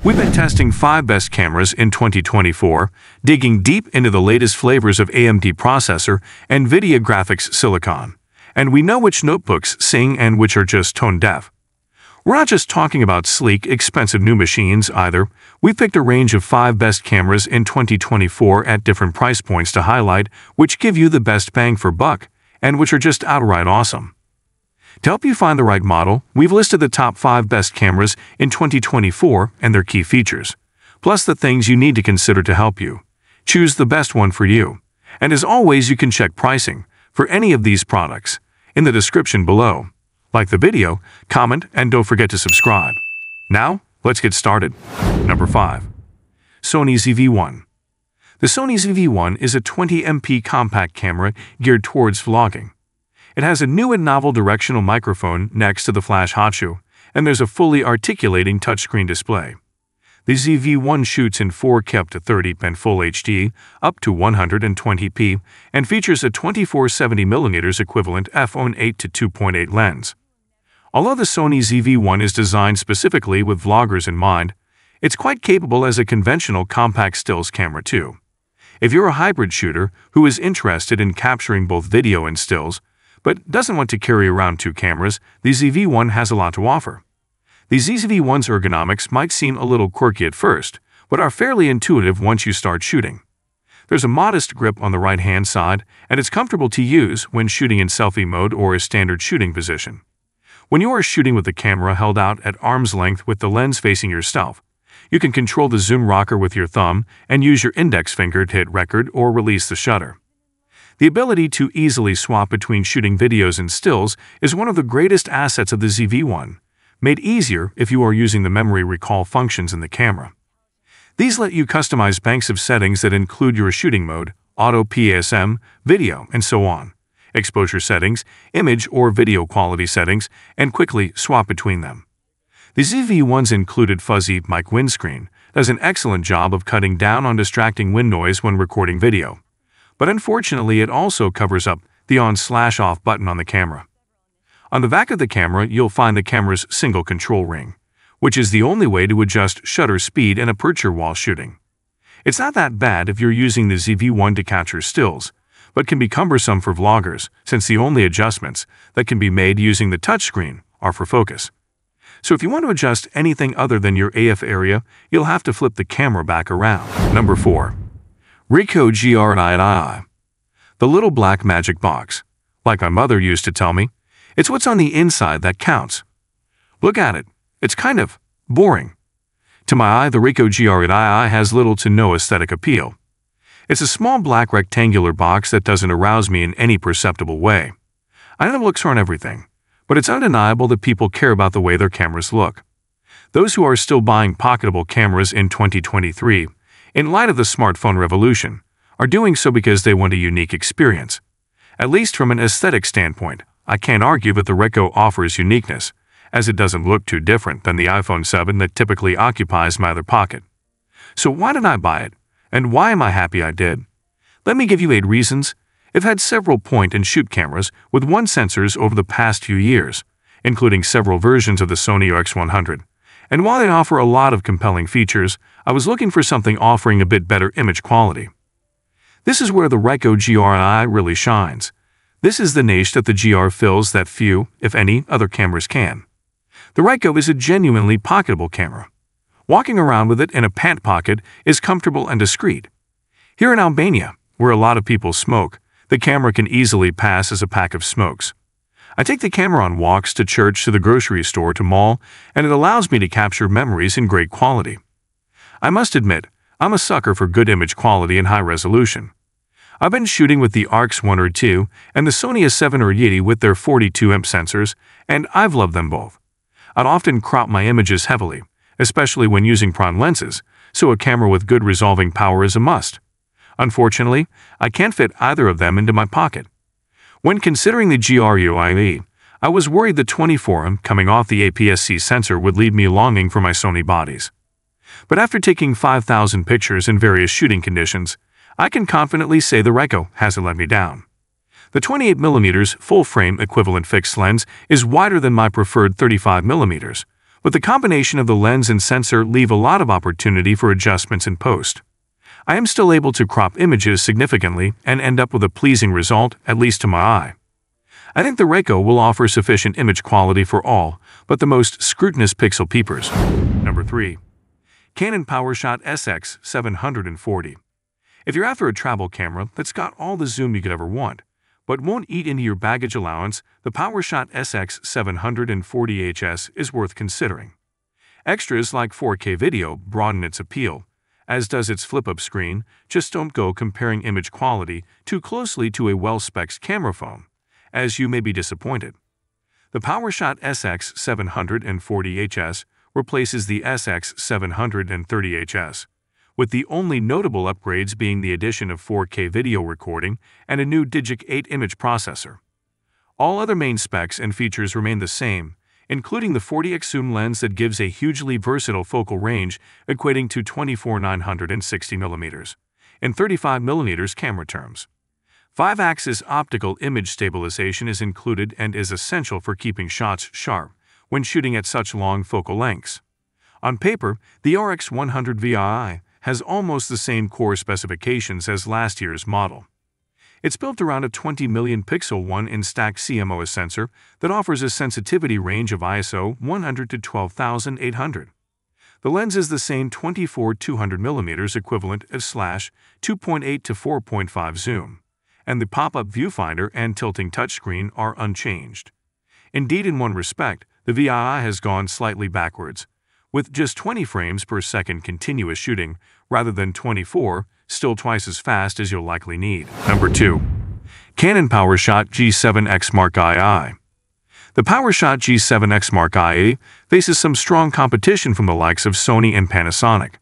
We've been testing 5 best cameras in 2024, digging deep into the latest flavors of AMD processor and NVIDIA graphics silicon. And we know which notebooks sing and which are just tone deaf. We're not just talking about sleek, expensive new machines either. We've picked a range of 5 best cameras in 2024 at different price points to highlight which give you the best bang for buck and which are just outright awesome. To help you find the right model, we've listed the top 5 best cameras in 2024 and their key features, plus the things you need to consider to help you choose the best one for you. And as always, you can check pricing for any of these products in the description below. Like the video, comment, and don't forget to subscribe. Now, let's get started. Number 5. Sony ZV1. The Sony ZV1 is a 20MP compact camera geared towards vlogging. It has a new and novel directional microphone next to the flash hotshoe, and there's a fully articulating touchscreen display. The ZV1 shoots in 4K up to 30p and Full HD up to 120p and features a 24-70mm equivalent f1.8 to 2.8 lens. Although the Sony ZV1 is designed specifically with vloggers in mind, it's quite capable as a conventional compact stills camera too. If you're a hybrid shooter who is interested in capturing both video and stills, but doesn't want to carry around 2 cameras, the ZV1 has a lot to offer. The ZV1's ergonomics might seem a little quirky at first, but are fairly intuitive once you start shooting. There's a modest grip on the right-hand side, and it's comfortable to use when shooting in selfie mode or a standard shooting position. When you are shooting with the camera held out at arm's length with the lens facing yourself, you can control the zoom rocker with your thumb and use your index finger to hit record or release the shutter. The ability to easily swap between shooting videos and stills is one of the greatest assets of the ZV1, made easier if you are using the memory recall functions in the camera. These let you customize banks of settings that include your shooting mode, auto PSM, video, and so on, exposure settings, image or video quality settings, and quickly swap between them. The ZV1's included fuzzy mic windscreen does an excellent job of cutting down on distracting wind noise when recording video. But unfortunately, it also covers up the on/off button on the camera. On the back of the camera, you'll find the camera's single control ring, which is the only way to adjust shutter speed and aperture while shooting. It's not that bad if you're using the ZV1 to capture stills, but can be cumbersome for vloggers since the only adjustments that can be made using the touchscreen are for focus. So if you want to adjust anything other than your AF area, you'll have to flip the camera back around. Number 4. Reiko GRii. The little black magic box. Like my mother used to tell me, it's what's on the inside that counts. Look at it. It's kind of boring. To my eye, the Reiko GRii has little to no aesthetic appeal. It's a small black rectangular box that doesn't arouse me in any perceptible way. I know looks aren't everything, but it's undeniable that people care about the way their cameras look. Those who are still buying pocketable cameras in 2023, in light of the smartphone revolution, are doing so because they want a unique experience. At least from an aesthetic standpoint, I can't argue that the Reiko offers uniqueness, as it doesn't look too different than the iPhone 7 that typically occupies my other pocket. So why did I buy it, and why am I happy I did? Let me give you 8 reasons. I've had several point-and-shoot cameras with 1 sensors over the past few years, including several versions of the Sony RX100. And while they offer a lot of compelling features, I was looking for something offering a bit better image quality. This is where the Reiko GRii really shines. This is the niche that the GR fills that few, if any, other cameras can. The Reiko is a genuinely pocketable camera. Walking around with it in a pant pocket is comfortable and discreet. Here in Albania, where a lot of people smoke, the camera can easily pass as a pack of smokes. I take the camera on walks to church, to the grocery store, to mall, and it allows me to capture memories in great quality. I must admit, I'm a sucker for good image quality and high resolution. I've been shooting with the RX100 II and the Sony ZV1 VII with their 42MP sensors, and I've loved them both. I'd often crop my images heavily, especially when using prime lenses, so a camera with good resolving power is a must. Unfortunately, I can't fit either of them into my pocket. When considering the GRii, I was worried the 24MP coming off the APS-C sensor would leave me longing for my Sony bodies. But after taking 5,000 pictures in various shooting conditions, I can confidently say the Reiko hasn't let me down. The 28mm full-frame equivalent fixed lens is wider than my preferred 35mm, but the combination of the lens and sensor leave a lot of opportunity for adjustments in post. I am still able to crop images significantly and end up with a pleasing result, at least to my eye. I think the Reiko will offer sufficient image quality for all but the most scrutinous pixel peepers. Number 3. Canon PowerShot SX740. If you're after a travel camera that's got all the zoom you could ever want, but won't eat into your baggage allowance, the PowerShot SX740HS is worth considering. Extras like 4K video broaden its appeal, as does its flip-up screen. Just don't go comparing image quality too closely to a well-spec'd camera phone, as you may be disappointed. The PowerShot SX740HS replaces the SX730HS, with the only notable upgrades being the addition of 4K video recording and a new Digic 8 image processor. All other main specs and features remain the same, including the 40x zoom lens that gives a hugely versatile focal range equating to 24/960mm in 35mm camera terms. 5-axis optical image stabilization is included and is essential for keeping shots sharp when shooting at such long focal lengths. On paper, the RX100 VII has almost the same core specifications as last year's model. It's built around a 20 million pixel 1-in stacked CMOS sensor that offers a sensitivity range of ISO 100 to 12,800. The lens is the same 24-200mm equivalent of /2.8 to 4.5 zoom, and the pop-up viewfinder and tilting touchscreen are unchanged. Indeed, in one respect, the VII has gone slightly backwards, with just 20 frames per second continuous shooting rather than 24, still twice as fast as you'll likely need. Number 2. Canon PowerShot G7X Mark II. The PowerShot G7X Mark II faces some strong competition from the likes of Sony and Panasonic.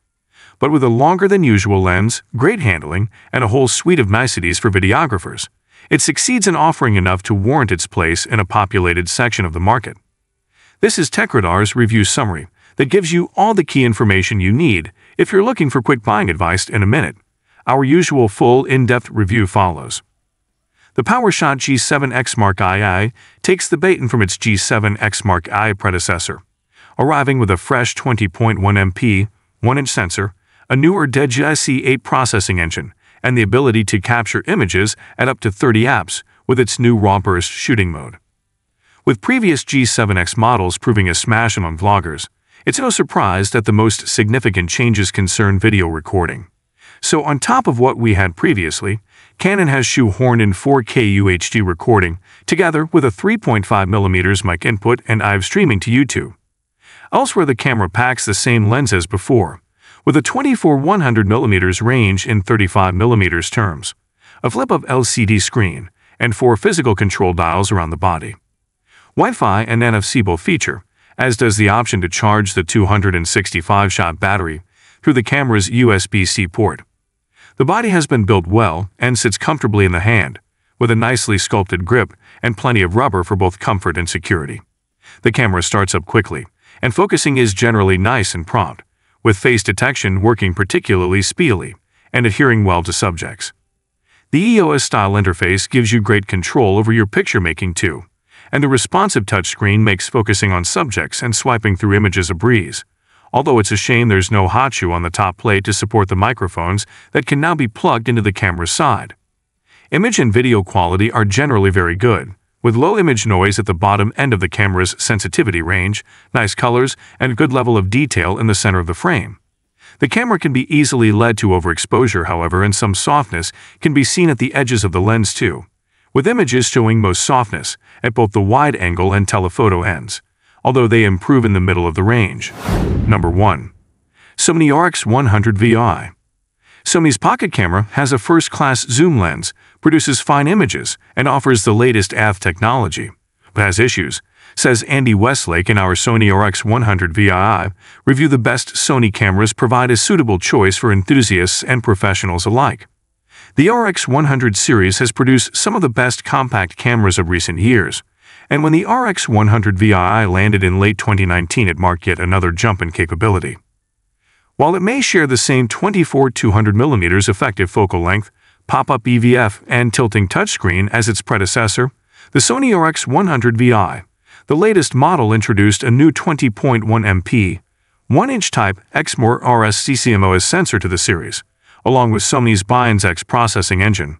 But with a longer than usual lens, great handling, and a whole suite of niceties for videographers, it succeeds in offering enough to warrant its place in a populated section of the market. This is TechRadar's review summary that gives you all the key information you need if you're looking for quick buying advice in a minute. Our usual full, in-depth review follows. The PowerShot G7X Mark II takes the bait from its G7X Mark I predecessor, arriving with a fresh 20.1 MP, 1-inch sensor, a newer Digic S8 processing engine, and the ability to capture images at up to 30 apps with its new raw burst shooting mode. With previous G7X models proving a smash among vloggers, it's no surprise that the most significant changes concern video recording. So on top of what we had previously, Canon has shoehorned in 4K UHD recording together with a 3.5mm mic input and live streaming to YouTube. Elsewhere, the camera packs the same lens as before, with a 24-100mm range in 35mm terms, a flip-up LCD screen, and 4 physical control dials around the body. Wi-Fi and NFC both feature, as does the option to charge the 265-shot battery through the camera's USB-C port. The body has been built well and sits comfortably in the hand, with a nicely sculpted grip and plenty of rubber for both comfort and security. The camera starts up quickly, and focusing is generally nice and prompt, with face detection working particularly speedily and adhering well to subjects. The EOS-style interface gives you great control over your picture-making too, and the responsive touchscreen makes focusing on subjects and swiping through images a breeze, although it's a shame there's no hot shoe on the top plate to support the microphones that can now be plugged into the camera's side. Image and video quality are generally very good, with low image noise at the bottom end of the camera's sensitivity range, nice colors, and a good level of detail in the center of the frame. The camera can be easily led to overexposure, however, and some softness can be seen at the edges of the lens too, with images showing most softness at both the wide-angle and telephoto ends, although they improve in the middle of the range. Number 1. Sony RX100 VII. Sony's pocket camera has a first-class zoom lens, produces fine images, and offers the latest AF technology, but has issues, says Andy Westlake in our Sony RX100 VII review. The best Sony cameras provide a suitable choice for enthusiasts and professionals alike. The RX100 series has produced some of the best compact cameras of recent years, and when the RX100 VII landed in late 2019, it marked yet another jump in capability. While it may share the same 24-200mm effective focal length, pop-up EVF, and tilting touchscreen as its predecessor, the Sony RX100 VII, The latest model introduced a new 20.1 MP, 1-inch type XMOR RS CCMOS sensor to the series, along with Sony's BINX processing engine.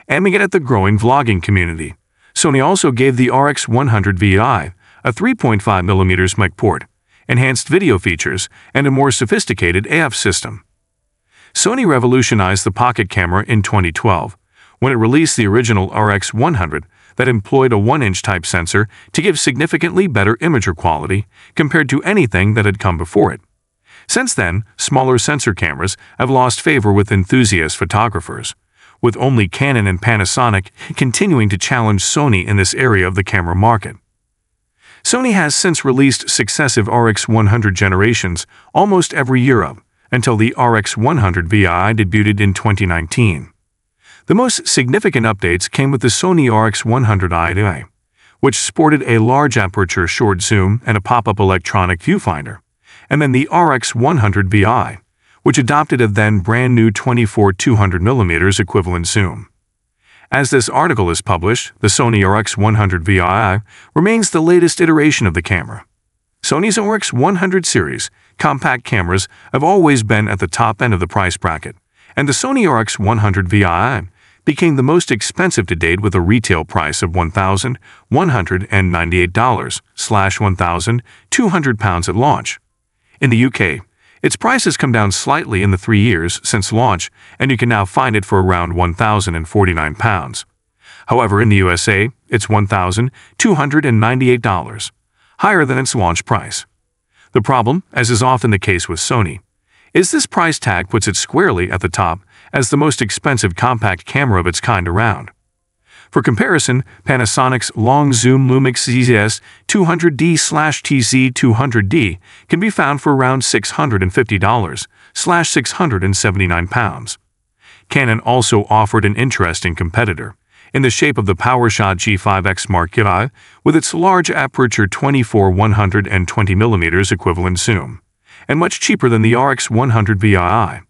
Aiming it at the growing vlogging community, Sony also gave the RX100 VII a 3.5mm mic port, enhanced video features, and a more sophisticated AF system. Sony revolutionized the pocket camera in 2012, when it released the original RX100 that employed a 1-inch type sensor to give significantly better imager quality compared to anything that had come before it. Since then, smaller sensor cameras have lost favor with enthusiast photographers, with only Canon and Panasonic continuing to challenge Sony in this area of the camera market. Sony has since released successive RX100 generations almost every year until the RX100 VII debuted in 2019. The most significant updates came with the Sony RX100 VII, which sported a large aperture short zoom and a pop-up electronic viewfinder, and then the RX100 VI, which adopted a then brand new 24-200mm equivalent zoom. As this article is published, the Sony RX100 VII remains the latest iteration of the camera. Sony's RX100 series compact cameras have always been at the top end of the price bracket, and the Sony RX100 VII became the most expensive to date with a retail price of $1,198/£1,200 at launch. In the UK, its price has come down slightly in the 3 years since launch, and you can now find it for around £1,049. However, in the USA, it's $1,298, higher than its launch price. The problem, as is often the case with Sony, is this price tag puts it squarely at the top as the most expensive compact camera of its kind around. For comparison, Panasonic's long-zoom Lumix ZS200D/TZ200D can be found for around $650/£679. Canon also offered an interesting competitor, in the shape of the PowerShot G5X Mark II with its large aperture 24-120mm equivalent zoom, and much cheaper than the RX100 VII.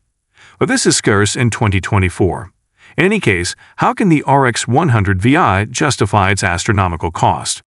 But this is scarce in 2024. In any case, how can the RX100 VI justify its astronomical cost?